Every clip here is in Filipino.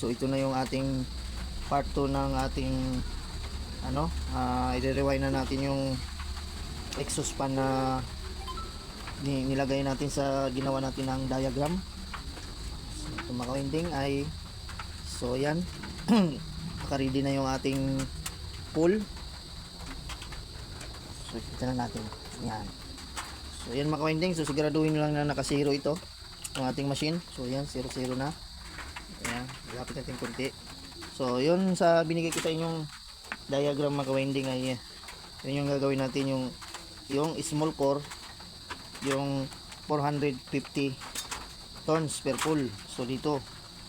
So ito na yung ating part 2 ng ating i-rewind na natin yung exhaust fan na nilagay natin sa ginawa natin ng diagram. So ito mga ka-winding ay so yan naka-ready na yung ating pool. So ito na natin yan. So yan mga ka-winding, so siguraduhin lang na naka-zero ito ang ating machine. So yan 0 na. Ayan, lapit natin kunti. So yun sa binigay ko sa inyong diagram mga ka-winding ay yun yung gagawin natin, yung small core, yung 450 tons per pool. So dito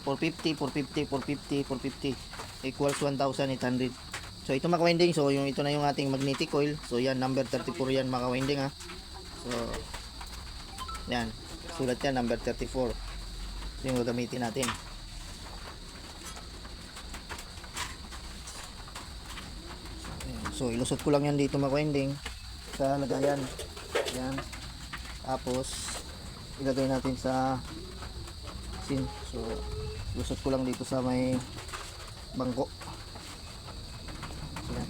450 equals 1,800. So ito mga ka-winding, so ito na yung ating magnetic coil. So yan number 34 yan mga ka-winding ha. So yan, sulat yan number 34. So yung gagamitin natin. So ilusot ko lang yan dito mga ka-winding sa lagayan. Yan. Tapos ilagay natin sa sin. So ilusot ko lang dito sa may bangko. Yan.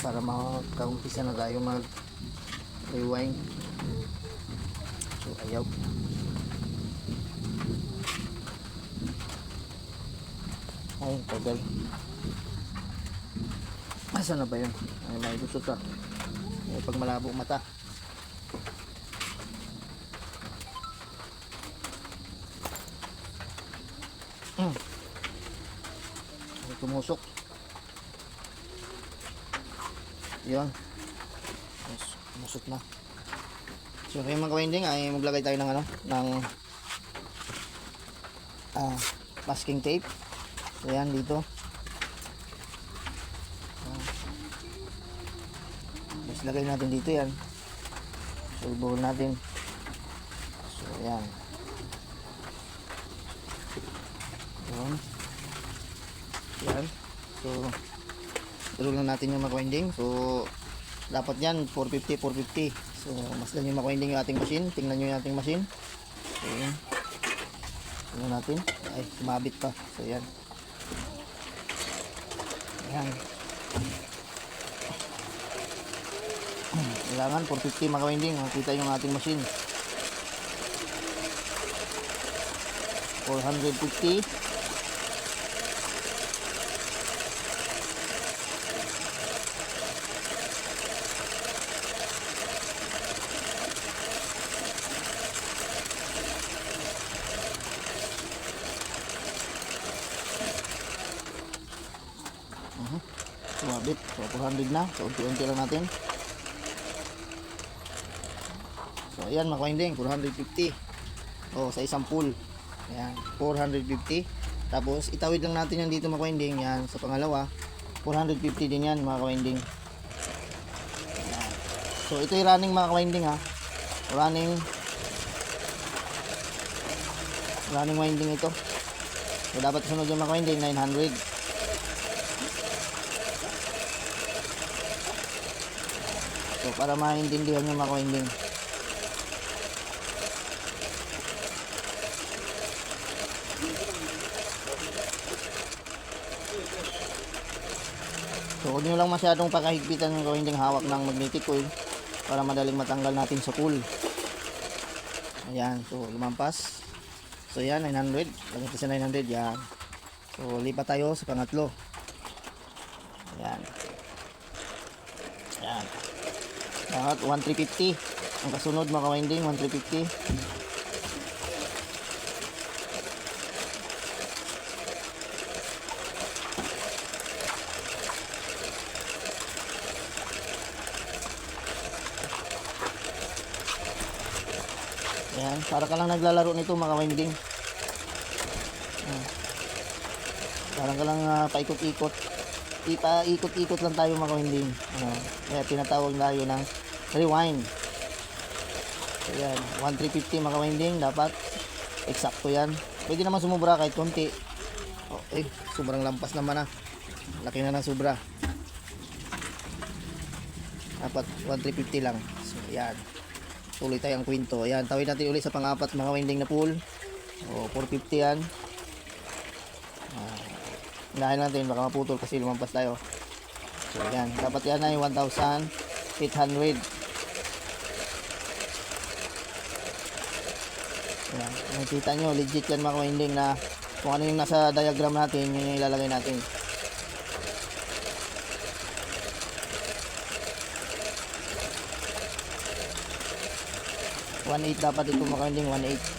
Para makaumpisa na tayo mag rewind. So ayaw. Ay, tagal. Asa na ba yun? Ay, may lusot ka. Ay, pag malabo mata. Ay, tumusok. Yun. Yes, tumusok na. So, kaya mga ka-winding ay maglagay tayo ng masking tape. So, yan dito. Lagay natin dito yan. So ibuhol natin. So yan. Yan. So tulog lang natin yung mga-winding. So dapat yan 450. So masdan yung mga-winding yung ating machine. Tingnan nyo yung ating machine. So yan. Tingnan natin. Ay sumabit pa. So yan. Yan. Kailangan 450 mga ka-winding. Makita yung ating machine. 450. Sumabit. So 400 na. So unti-unti lang natin. So ayan mga ka-winding, 450. Oh, sa isang pool. Ayan, 450. Tapos itawid lang natin yan dito mga ka-winding. Yan, sa pangalawa, 450 din yan mga ka-winding. So ito yung running mga ka-winding ha. Running winding ito. So dapat sunod yung mga ka-winding, 900. So para maintindihan yung mga ka-winding. So huwag nyo lang masyadong pakahigpitan yung ka-winding hawak ng magnetic coil para madaling matanggal natin sa pool. Ayan, so lumampas. So yan, 900. Lagyan sa 900, yan. So lipat tayo sa pangatlo. Ayan. Ayan. Lahat 1350. Ang kasunod mga ka-winding, 1350. Ayan, para ka lang naglalaro nito mga ka-winding. Parang ka lang paikot-ikot. Ipaikot-ikot lang tayo mga ka-winding. Kaya tinatawag tayo ng rewind. So yan, 1350 mga ka-winding. Dapat eksakto yan. Pwede naman sumubra kahit konti. Sobrang lampas naman laki na ng sobra. Dapat 1350 lang. So yan, tuloy tayong kwento. Ayan, tawid natin ulit sa pang-apat mga winding na pool. 450 yan. Hinahin natin, baka maputol kasi lumampas tayo. So yan, dapat yan ay 1,800. Yan, nakikita nyo, legit yan mga winding na kung ano yung nasa diagram natin, yun yung ilalagay natin. $1,800 dapat ito mga winding, $1,800.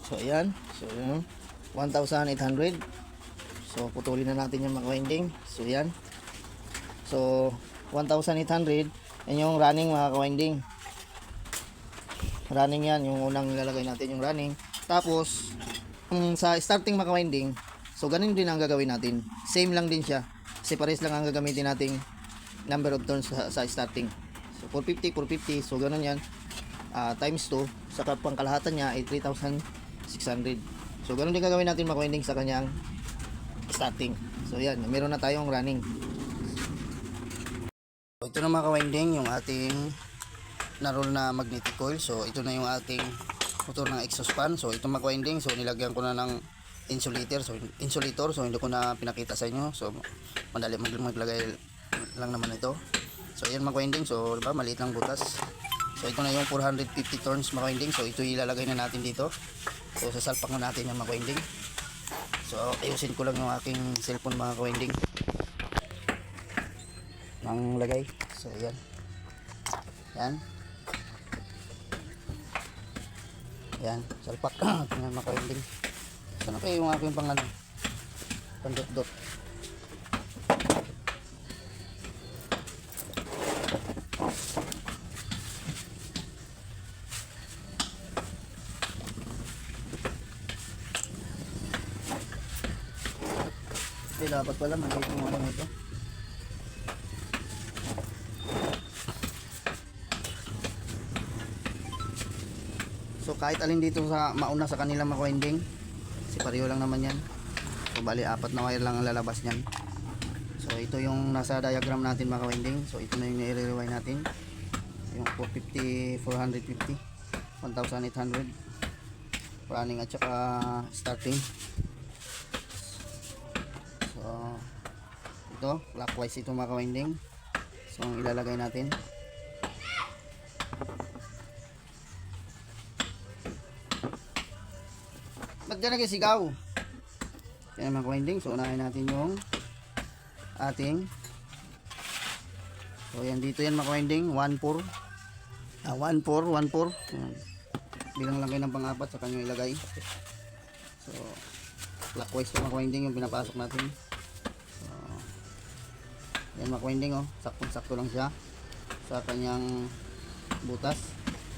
So ayan, so yun, 1,800. So putulin na natin yung mga winding. So yan. So 1,800, yan yung running mga ka-winding. Running yan, yung unang ilalagay natin yung running. Tapos sa starting mga ka-winding, so ganun din ang gagawin natin. Same lang din siya. Kasi pares lang ang gagamitin nating number of turns sa starting. So 450, 450. So ganun yan. Times 2, sa pangkalahatan niya ay 3,600. So ganun din gagawin natin mga ka-winding sa kanyang starting. So yan, meron na tayong running. So, ito na mga ka-winding yung ating na-roll na magnetic coil. So ito na yung ating motor ng exhaust fan. So ito mga ka-winding, so nilagyan ko na ng insulator. So hindi ko na pinakita sa inyo. So madali maglagay lang naman ito. So yan mga ka-winding, so diba, maliit lang butas. So ito na yung 450 turns mga ka-winding. So ito ilalagay na natin dito. So sasalpak na natin yung mga ka-winding. So ayusin ko lang yung aking cellphone mga ka-winding nang lagay. So yan. Yan. Yan, salpak. Tingnan mga ka-winding. So na kayo yung aking pandot-dot. Dapat pala maliit yung ano ito. So kahit alin dito sa mauna sa kanilang mga winding, kasi pareho lang naman yan. So bali 4 na wire lang ang lalabas niyan. So ito yung nasa diagram natin mga winding. So ito na yung i-rewind natin. Yung 450, 450, 1,800 running at saka starting. So ito clockwise ito mga ka-winding. So ang ilalagay natin, ba't dyan nagisigaw? Kaya mga ka-winding, so unahin natin yung ating, so yan dito yan mga ka-winding, 1,400, 1,400, 1,400. Bilang lang kayo ng pang-apat sa kanyang ilagay. So clockwise ito mga ka-winding yung pinapasok natin. Yan mga ka-winding, oh, saktong-sakto lang siya sa kanyang butas.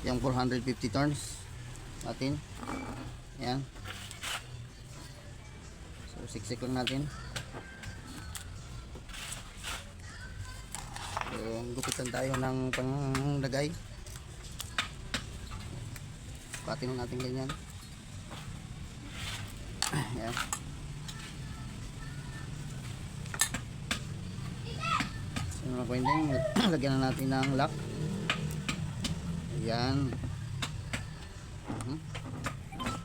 Yung 450 turns natin. Yan. So siksik lang natin. So gupitan tayo ng panglagay. Patin natin ganyan. Yan. Mga ka-winding, lagyan na natin ng lock. Ayan.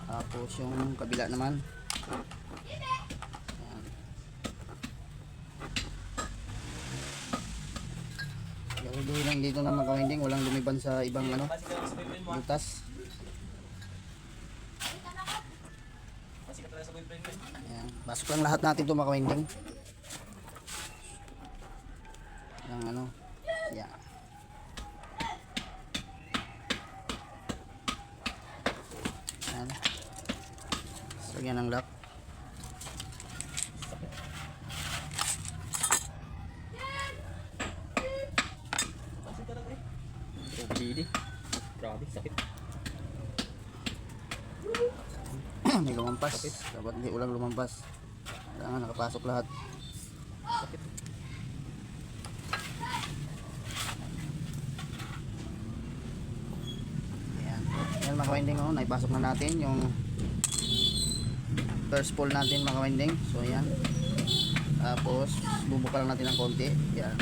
Tapos yung kabila naman. Ayan. Garuduhin lang dito na mga ka-winding, walang lumiban sa ibang ano, butas. Ayan. Pasok lang lahat natin ito mga ka-winding. Ang ano, yeah. Yan. So yan ang lock. Grabe, sakit. May lumampas. Dapat hindi ulang lumampas. Kailangan nakapasok lahat. Sakit. Yan mga ka-winding, oh, naipasok na natin yung first pull natin mga ka-winding. So yan. Tapos bubuka lang natin ng konti. Yan.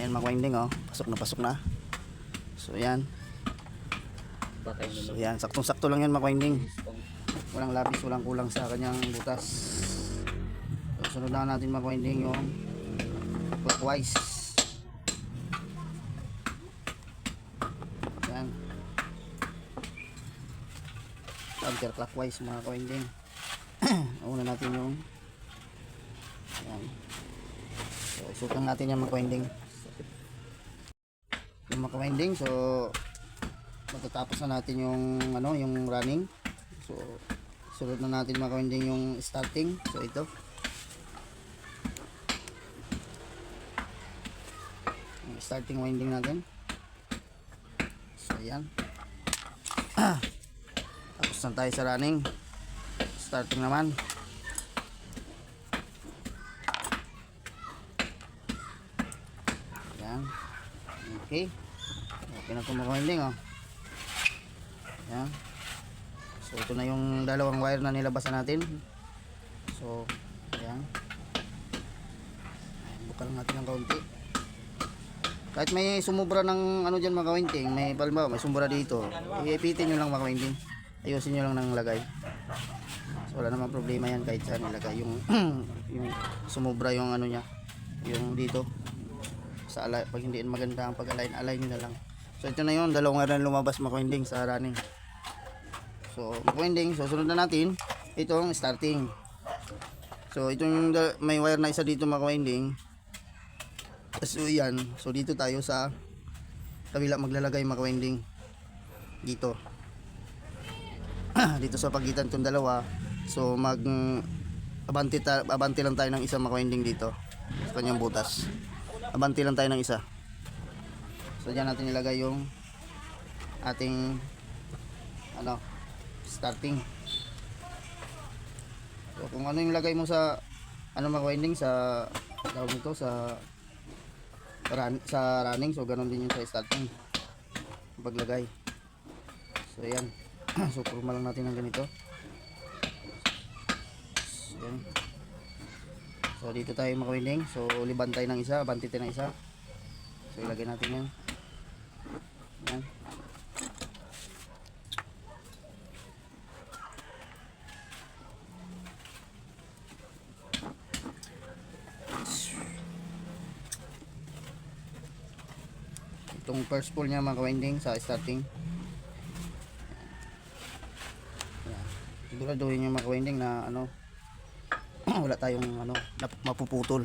Ayan mga winding oh, pasok na. So yan. So yan, saktong-sakto lang yan mga winding. Walang labis, walang kulang sa kanyang butas. So, sunod na natin mga winding yung clockwise. Yan. Counterclockwise mga winding. Una natin yung yan. So isutan natin yung mga winding. Yung mga winding, so matatapos na natin yung ano, yung running. So sunod na natin mga winding yung starting. So ito. Yung starting winding natin. So ayan. Tapos na tayo sa running. Starting naman. Ayan. Okay. Okay na itong mga winding oh. Ayan. So ito na yung dalawang wire na nilabasan natin. So ayan. Buka lang natin ng kaunti. Kahit may sumubra ng ano dyan mga winding, may palma, may sumubra dito, iipitin nyo lang mga winding. Ayusin nyo lang ng lagay. So wala namang problema yan kahit saan ilagay yung yung sumubra yung ano niya, yung dito sa alay, pag hindi maganda ang pag-align, align nyo na lang. So ito na yun, dalawang wire na lumabas mga winding sa running. So mga winding, so sunod na natin itong starting. So itong may wire na isa dito mga winding. So yan, so dito tayo sa kabila maglalagay mga winding dito. Dito sa pagitan itong dalawa. So mag abante lang tayo ng isa mga winding dito sa kanyang butas. Abante lang tayo ng isa. So diyan natin ilagay yung ating ano, starting. So kung ano yung lagay mo sa ano mga winding sa tawag nito sa running, so ganun din yung sa starting paglagay. So yan. So kurma lang natin ng ganito. So, yan. So dito tayo mga winding. So liban tayo ng isa, abante tayo ng isa. So ilagay natin yan. Yan. Itong first pull niya mga winding sa starting. Siguraduhin yung mga winding na ano wala tayong ano mapuputol.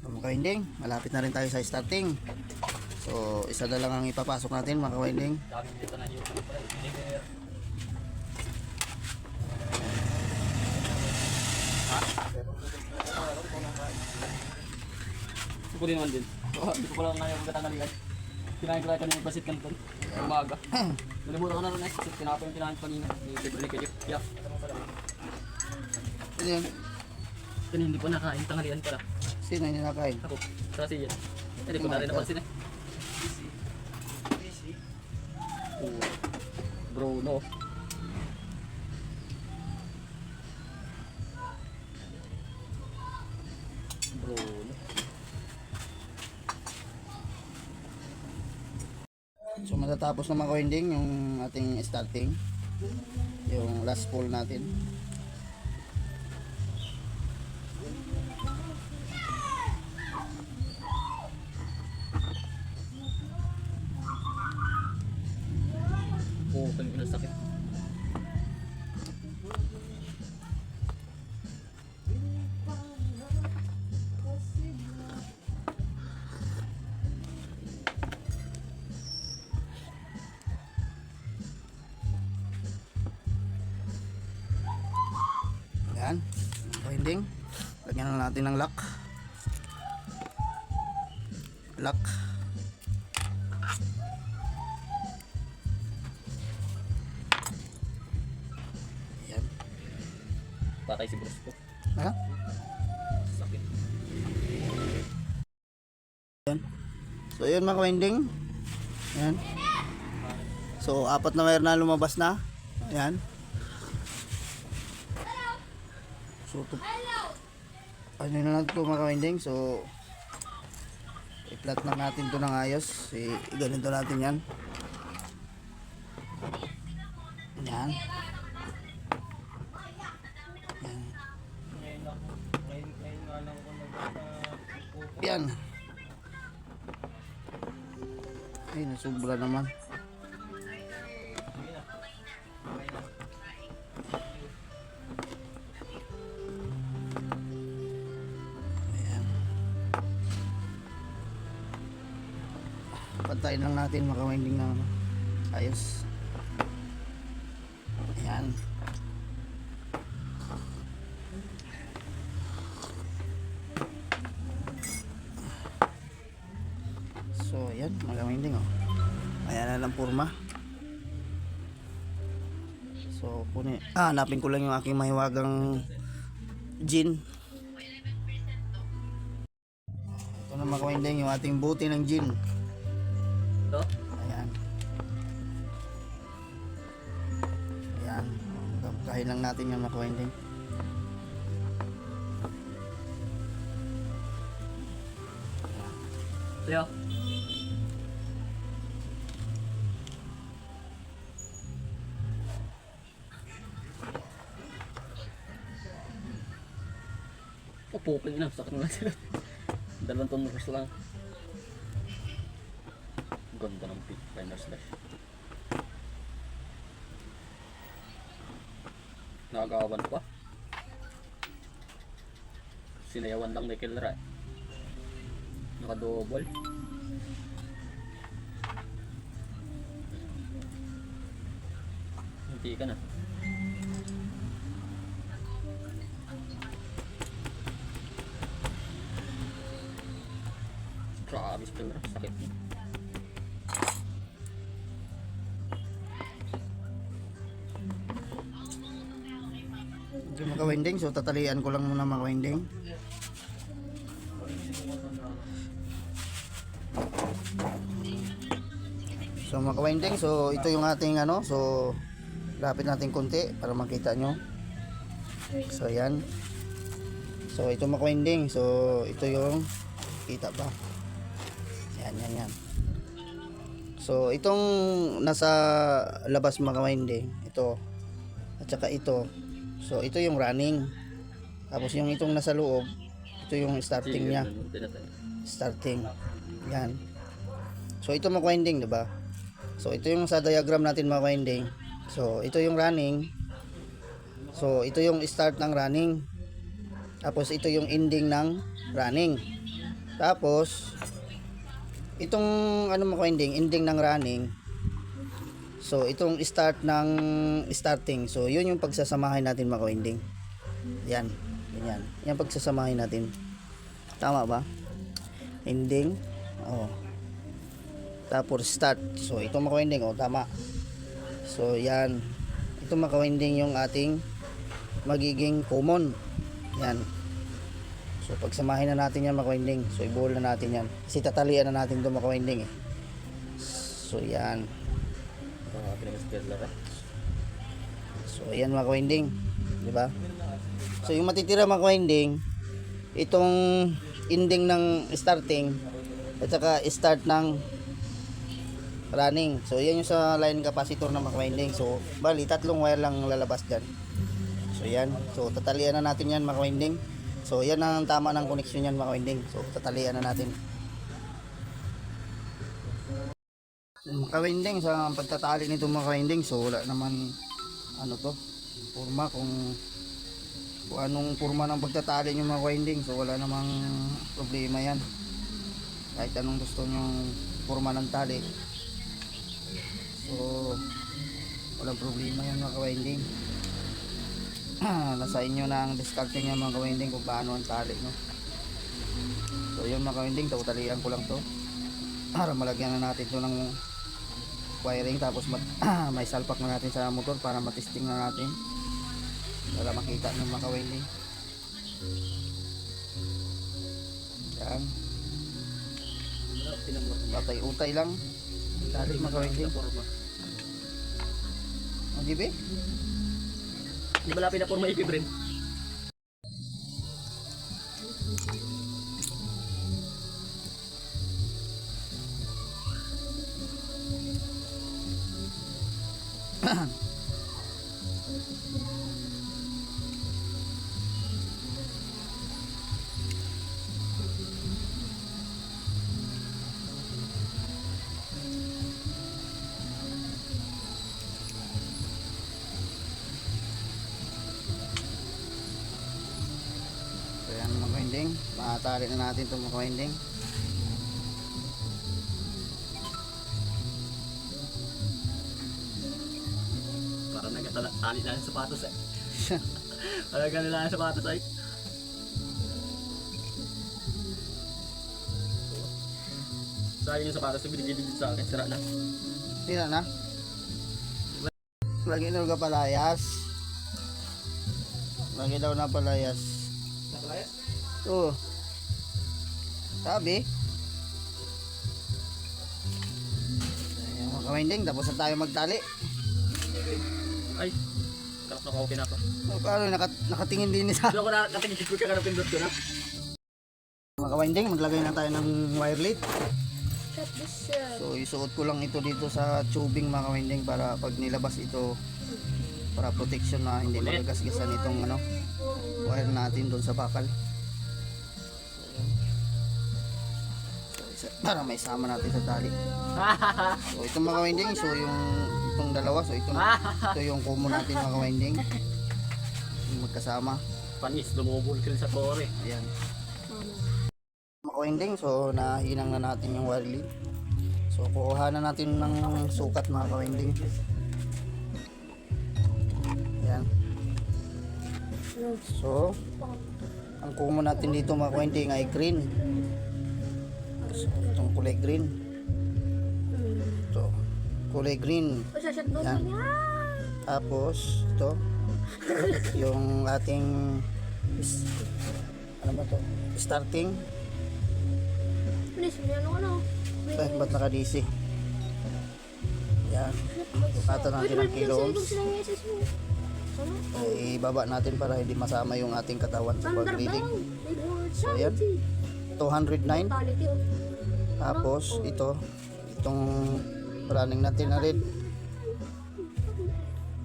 Mga winding, malapit na rin tayo sa starting. So isa na lang ang ipapasok natin mga winding. Suko din naman din. Hindi ko lang ngayon magtatangalian. Kinain ko lang kanina yung basit kanton. Umaga. Nalimutan ko na rin eh. Tinapa yung kinain kanina. Balik kayo. Yeah. Ano yan? Kanina hindi pa nakain. Tangalian pala. Sino hindi nakain? Ako. Kasi yan. Hindi ko na rin napansin eh. Oh. Bro, no. Bro, no. So matatapos na mga winding yung ating starting, yung last pull natin. Oh, kanina sakit. Yan, winding. Lagyan na natin ng lock. Lock. Yan. Patay si Bruce ko. Ha? Sakit. Yan. So yun mga winding. Yan. So apat na wire na lumabas na. Yan. So, ano na lang ito mga kawinding. So, i-flat lang natin ito ng ayos. Ganito natin yan. Yan. Yan. Yan. Ay, nasubra naman. Ayan. Pantayin lang natin makawinding na ayos. Ayan. So, ayan, magawinding oh. Ayan na lang purma. So, hanapin ko lang yung aking mahiwagang gin. Ito na makawinding yung ating buti ng gin. Ito? Ayan. Ayan. Kahin lang natin yung makawinding. Ito. Puping na, sakit na sila. Dalawang toners lang. Ganda ng pit, liner slash. Nakagawan pa. Sinayawan lang ni Kilra. Nakadouble. Hindi ka na. Grabe sa Kilra, sakit niya. Yung makawinding, so tatalian ko lang muna makawinding. So makawinding, so ito yung ating ano, so lapit natin konti para makita nyo. So yan. So ito makawinding, so ito yung kita ba? Yan. So itong nasa labas makawinding, ito at saka ito. So ito yung running. Tapos yung itong nasa loob, ito yung starting niya. Starting. Yan. So ito makawinding, 'di ba? So ito yung sa diagram natin makawinding. So ito yung running. So ito yung start ng running. Tapos ito yung ending ng running. Tapos itong ano makawinding, ending ng running. So itong start ng starting. So yun yung pagsasamahin natin makawinding. Yan. Ganyan. Yan pagsasamahin natin. Tama ba? Ending. Oh. Tapos start. So itong makawinding, oh, tama. So yan. Itong makawinding yung ating magiging common. Yan. So pagsamahin na natin yan makawinding. So ibuhol na natin yan. Kasi tatalian na natin itong makawinding eh. So yan. So ayan mga kawinding, di ba? So yung matitira mga kawinding, itong ending ng starting at saka start ng running. So yan yung sa line capacitor ng mga kawinding. So bali tatlong wire lang lalabas diyan. So yan. So tatalian na natin yan mga kawinding. So yan ang tama ng connection yan mga kawinding. So tatalian na natin. Makawinding sa pagtatali nito mga kawinding, so wala naman ano to purma kung anong purma ng pagtatali nyo mga kawinding, so wala namang problema yan kahit anong gusto nyong purma ng tali, so walang problema yan mga kawinding. Nasa inyo na ang diskarte nyo mga kawinding kung paano ang tali no? So yun mga kawinding, talian ko lang to para malagyan na natin to ng wiring, tapos may salpak na natin sa motor para matesting na natin para makita ng mga kawinding. Yan, patay-utay lang tali mga kawinding. O di ba? Di ba lapin na forma ipibrin? So yan mga winding, makatali na natin itong mga winding. Parang nagtali lang sa sapatos eh. Parang ganun lang ang sapatos ay. Sayang yung sapatos na binigay dito sa akin. Sira na. Sira na. Lagi na ka palayas. Lagi daw na palayas. Nakalayas? Oo. Sabi. Ayan mga kawinding, tapos na tayo magtali. Ay. Kalak na okay na ako. O, paano, nakatingin din sa Doon ko na katingin ko ka na pindot ko na. mga kawinding, maglagay na tayo ng wire lead. Shut this So isuot ko lang ito dito sa tubing mga kawinding para pag nilabas ito para protection na hindi Ulit. magagasgasan itong ano wire natin doon sa bakal. So, para may sama natin sa tali. So itong mga kawinding, so itong dalawa, so ito yung common natin mga kawinding. Yung magkasama. Panis, lumubol ka rin sa tore. Ayan. Mga kawinding, so nahinang na natin yung wire lead. So kukuha na natin ng sukat mga kawinding. Ayan. So ang common natin dito mga kawinding ay green. So itong kulay green. So kulay green. Shut down Yan. niya. Tapos ito yung ating ano ba to? Starting. Please, may ano. Eh, ba't naka-DC? Yan. Sukatan natin ang kilo ohms. Ay, ibaba natin para hindi masama yung ating katawan sa pag-reading. So, yan. 209. Tapos, itong running natin na red.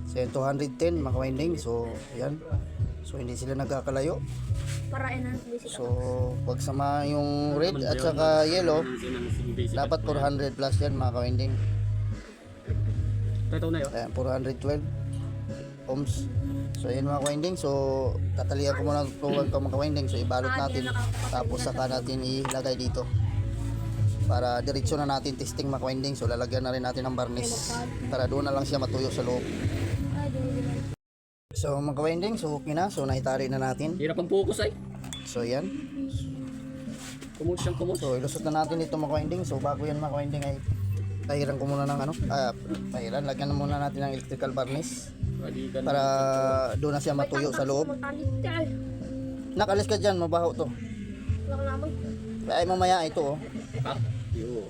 So, 210 mga winding. So, yan. So, hindi sila nagkakalayo. Para enhance basic. So, pag sama yung red at saka yellow, dapat 400 plus yan mga kawinding. Ito na yun. Ayan, 412 ohms. So, yan mga kawinding. So, tatalian ko muna tuwag ito mga kawinding. So, ibalot natin. Tapos, saka natin ilagay dito. Para diretso na natin testing mga kawinding. So, lalagyan na rin natin ng varnish. Para doon na lang siya matuyo sa loob. So, mga kawinding, so okay na. So, naitali na natin. Hirap ang focus ay. So, yan. Kumot siyang kumot. So, ilusot na natin ito mga kawinding. So, bago yan mga kawinding ay tahiran ko muna ng ano. Tahiran. Lagyan na muna natin ng electrical varnish. Para doon na siya matuyo sa loob. Nakalis ka dyan, mabaho to. Ay, mamaya ito oh. Ha? Yo.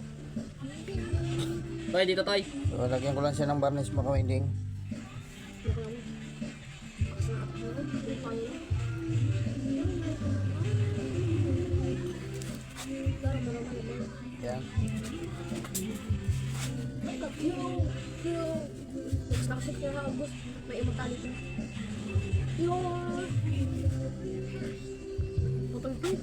Tay, dito tay. So, lagyan ko lang siya ng varnish mga kawinding. Yan. May immortality. Yung button flip.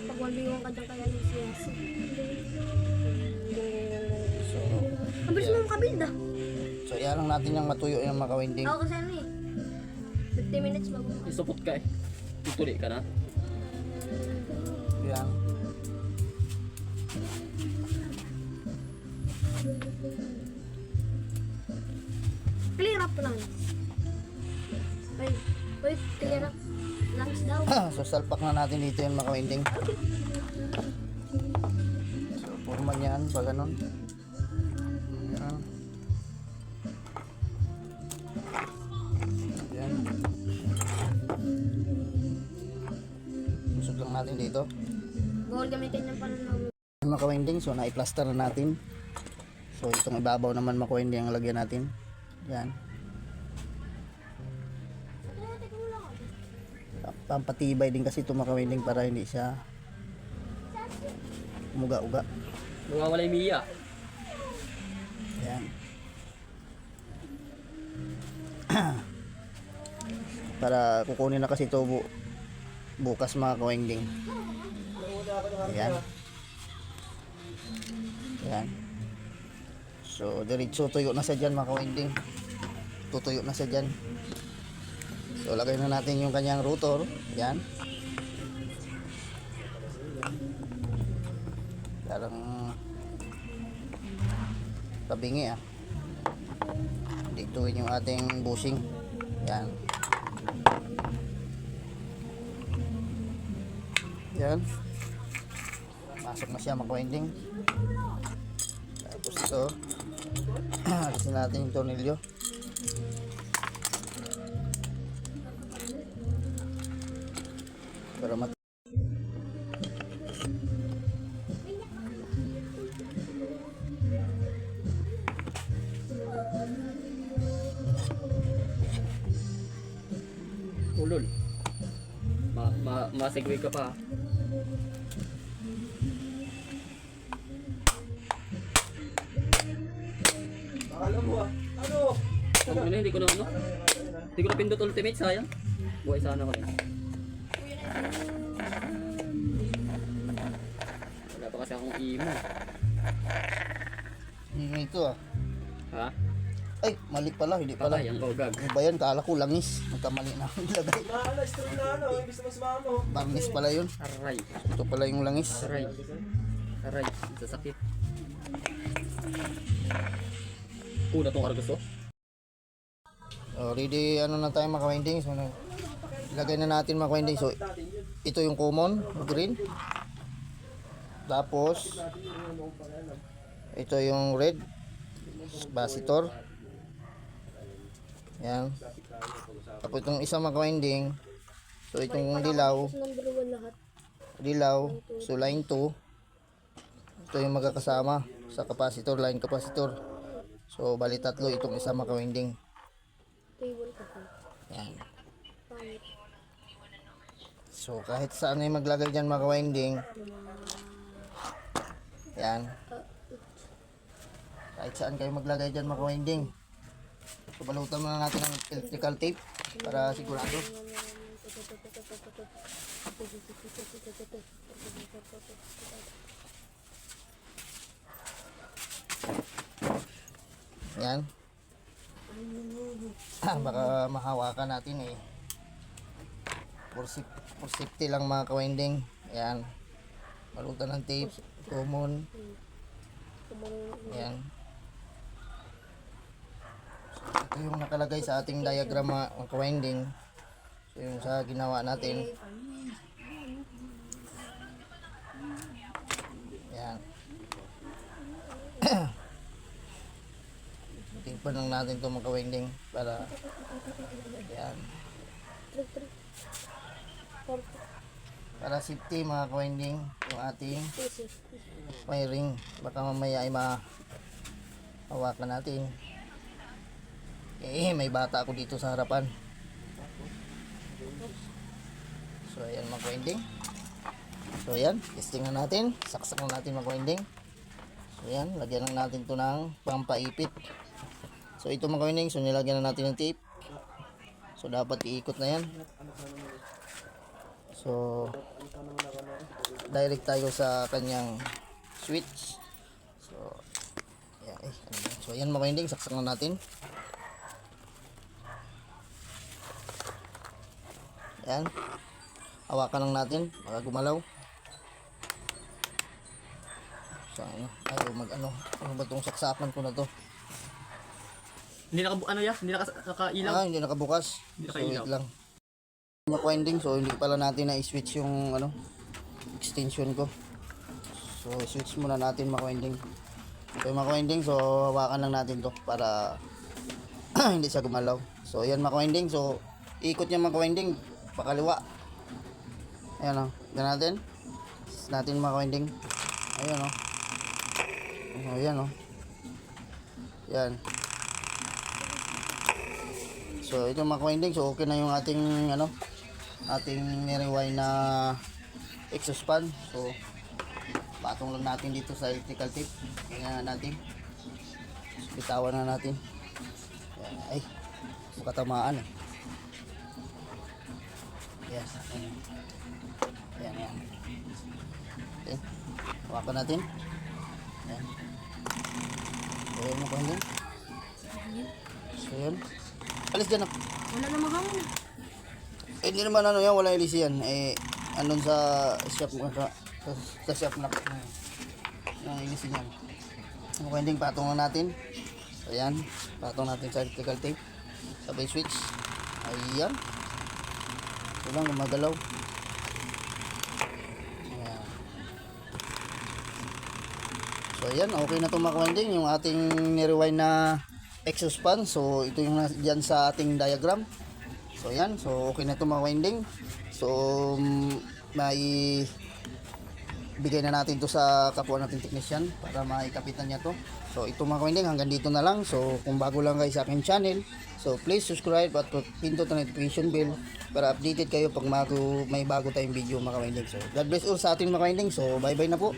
Pag 1v1 ka dyan kaya yung CNC. So, Ang bilis mo makabuild ah. so yan lang natin yung matuyo yung mga kawinding. Ako kasi ano eh. 50 minutes bago. Isupot ka eh. Tutuli ka na. Yan. Clear up lang. Wait, clear up. Lungs daw. So, salpak na natin dito yung mga kawinding. So, forman yan, pag ganun. Yan. Yan. Usod lang natin dito. Bawal gamitin yung pananaw. Yung mga kawinding, so naiplaster na natin. So, itong ibabaw naman mga kawinding ang lagyan natin. Yan. Pampatibay din kasi itong mga kawinding para hindi siya umuga-uga. Nawawala yung Mia. para kukunin na kasi ito bukas mga kawinding. Ayan. Ayan. So diretso tuyo na siya dyan mga kawinding. Tutuyo na siya dyan. So lagay na natin yung kanyang rotor. Ayan. Parang tabingi ah. Dituin yung ating bushing. Yan. Yan. Masok na siya mga kawinding. Tapos ito. Alisin natin yung tornilyo. Para mat Ulol. Masegue ka pa. Ano, hindi ko na ano? Hindi ko na pindot ultimate, sayang. Buhay sana ko yun. Wala pa kasi akong imo. Hindi ito ah. Ha? Ay, mali pala, hindi pala. Patay ang gogag. Ano ba yan? Kala ko langis. Nagkamali na ako nilagay. Barnis pala yun. Aray. Ito pala yung langis. Aray. Aray. Sasakit. Una tong argos oh. Ready ano na tayo mga kawinding. So, ilagay na natin mga kawinding. So, ito yung common, green. Tapos, ito yung red, capacitor. Yan. Tapos itong isang mga kawinding. So, itong dilaw. Number 1 lahat. Dilaw. So, line 2. Ito yung magkakasama sa capacitor, line capacitor. So, bali tatlo itong isang mga kawinding. Table ka pa. Yan. Pangit. So kahit saan ay maglagay dyan mga kawinding. Yan. Kahit saan kayo maglagay dyan mga kawinding. So balutan muna natin ng electrical tape para sigurado. Yan. Baka mahawakan natin eh. For safety lang mga kawinding. Ayan. Balutan ng tape. Common. Ayan. So, ito yung nakalagay sa ating diagram mga kawinding. So yung sa ginawa natin. Ayan. Tingpan lang natin ito mga kawinding para ayan. Para safety mga kawinding yung ating wiring. Baka mamaya ay mahawakan natin. May bata ako dito sa harapan. So ayan mga kawinding. So ayan, testing na natin. Saksak na natin mga kawinding. So ayan, lagyan lang natin ito ng pampaipit. So ito mga kawinding, so nilagyan na natin ng tape. So dapat iikot na yan. So direct tayo sa kanyang switch. So ayan, so ayan mga kawinding, saksak na natin. Ayan. Hawakan lang natin para gumalaw. So ayaw ano ba itong saksakan ko na to? Hindi hindi nakailaw. Hindi nakabukas. Hindi So nakailaw. wait lang. Winding, so hindi pala natin na-switch yung extension ko. So switch muna natin mga winding. So yung mga winding, so hawakan lang natin to para hindi siya gumalaw. So yan mga winding, so ikot niya mga winding pakaliwa. Ayan o, yan natin. Natin mga winding. Ayan o. Ayan o. Yan. So ito mga winding, so okay na yung ating ating rewind na exhaust fan. So patong lang natin dito sa electrical tape. Tingnan natin. Bitawan na natin. Ay, makatamaan eh. Ayan. Ayan, ayan. Okay. Hawakan natin. Ayan. Ayan mo kung So, yun. Alis dyan. Wala namang hangin. Eh, hindi naman ano yan, walang ilis yan. Eh, andun sa shop sa shop na yung ilis yan. Ang winding, patong na natin. Ayan, patong natin sa electrical tape. Sabay switch. Ayan. Ito lang, gumagalaw. Ayan. So, ayan, okay na itong winding. Yung ating nirewind na exhaust fan. So, ito yung dyan sa ating diagram. So yan, so okay na ito mga winding. So may bigay na natin to sa kapwa natin technician para maikapitan niya to. So ito mga winding, hanggang dito na lang. So kung bago lang kayo sa aking channel, so please subscribe at pindot ang notification bell para updated kayo pag may bago tayong video mga winding. So God bless all sa ating mga winding. So bye bye na po.